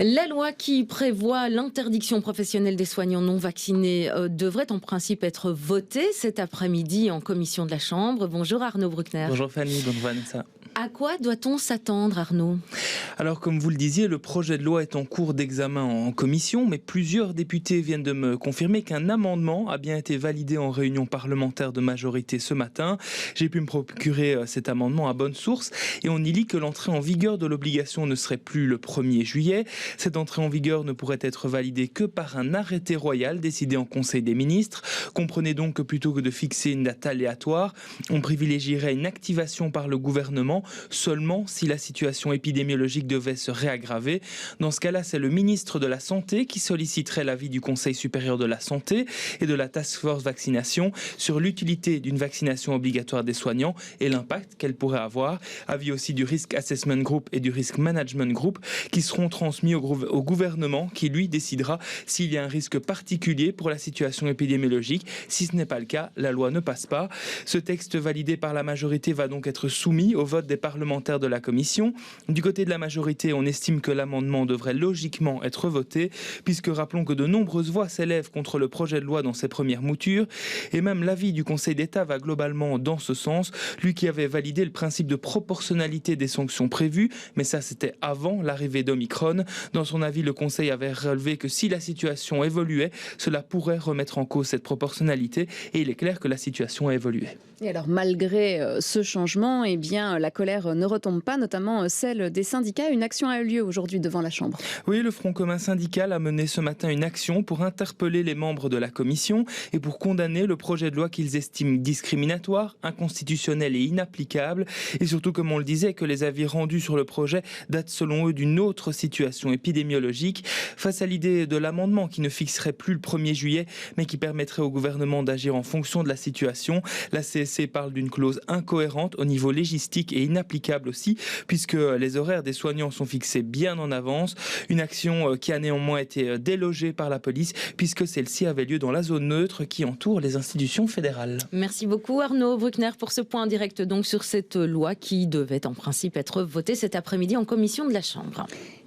La loi qui prévoit l'interdiction professionnelle des soignants non vaccinés devrait en principe être votée cet après-midi en commission de la Chambre. Bonjour Arnaud Bruckner. Bonjour Fanny, bonjour Vanessa. À quoi doit-on s'attendre, Arnaud ? Alors comme vous le disiez, le projet de loi est en cours d'examen en commission, mais plusieurs députés viennent de me confirmer qu'un amendement a bien été validé en réunion parlementaire de majorité ce matin. J'ai pu me procurer cet amendement à bonne source et on y lit que l'entrée en vigueur de l'obligation ne serait plus le 1er juillet. Cette entrée en vigueur ne pourrait être validée que par un arrêté royal décidé en Conseil des ministres. Comprenez donc que plutôt que de fixer une date aléatoire, on privilégierait une activation par le gouvernement seulement si la situation épidémiologique devait se réaggraver. Dans ce cas-là, c'est le ministre de la Santé qui solliciterait l'avis du Conseil supérieur de la Santé et de la Task Force Vaccination sur l'utilité d'une vaccination obligatoire des soignants et l'impact qu'elle pourrait avoir. Avis aussi du Risk Assessment Group et du Risk Management Group qui seront transmis au gouvernement qui, lui, décidera s'il y a un risque particulier pour la situation épidémiologique. Si ce n'est pas le cas, la loi ne passe pas. Ce texte validé par la majorité va donc être soumis au vote des parlementaires de la commission. Du côté de la majorité, on estime que l'amendement devrait logiquement être voté, puisque rappelons que de nombreuses voix s'élèvent contre le projet de loi dans ses premières moutures, et même l'avis du Conseil d'État va globalement dans ce sens, lui qui avait validé le principe de proportionnalité des sanctions prévues, mais ça c'était avant l'arrivée d'Omicron. Dans son avis, le Conseil avait relevé que si la situation évoluait, cela pourrait remettre en cause cette proportionnalité, et il est clair que la situation a évolué. Et alors malgré ce changement, eh bien, la colère ne retombe pas, notamment celle des syndicats. Une action a eu lieu aujourd'hui devant la Chambre. Oui, le Front commun syndical a mené ce matin une action pour interpeller les membres de la commission et pour condamner le projet de loi qu'ils estiment discriminatoire, inconstitutionnel et inapplicable. Et surtout, comme on le disait, que les avis rendus sur le projet datent selon eux d'une autre situation épidémiologique. Face à l'idée de l'amendement qui ne fixerait plus le 1er juillet, mais qui permettrait au gouvernement d'agir en fonction de la situation, la CSC parle d'une clause incohérente au niveau légistique et inapplicable aussi, puisque les horaires des soignants sont fixés bien en avance. Une action qui a néanmoins été délogée par la police, puisque celle-ci avait lieu dans la zone neutre qui entoure les institutions fédérales. Merci beaucoup Arnaud Bruckner pour ce point direct donc sur cette loi qui devait en principe être votée cet après-midi en commission de la Chambre.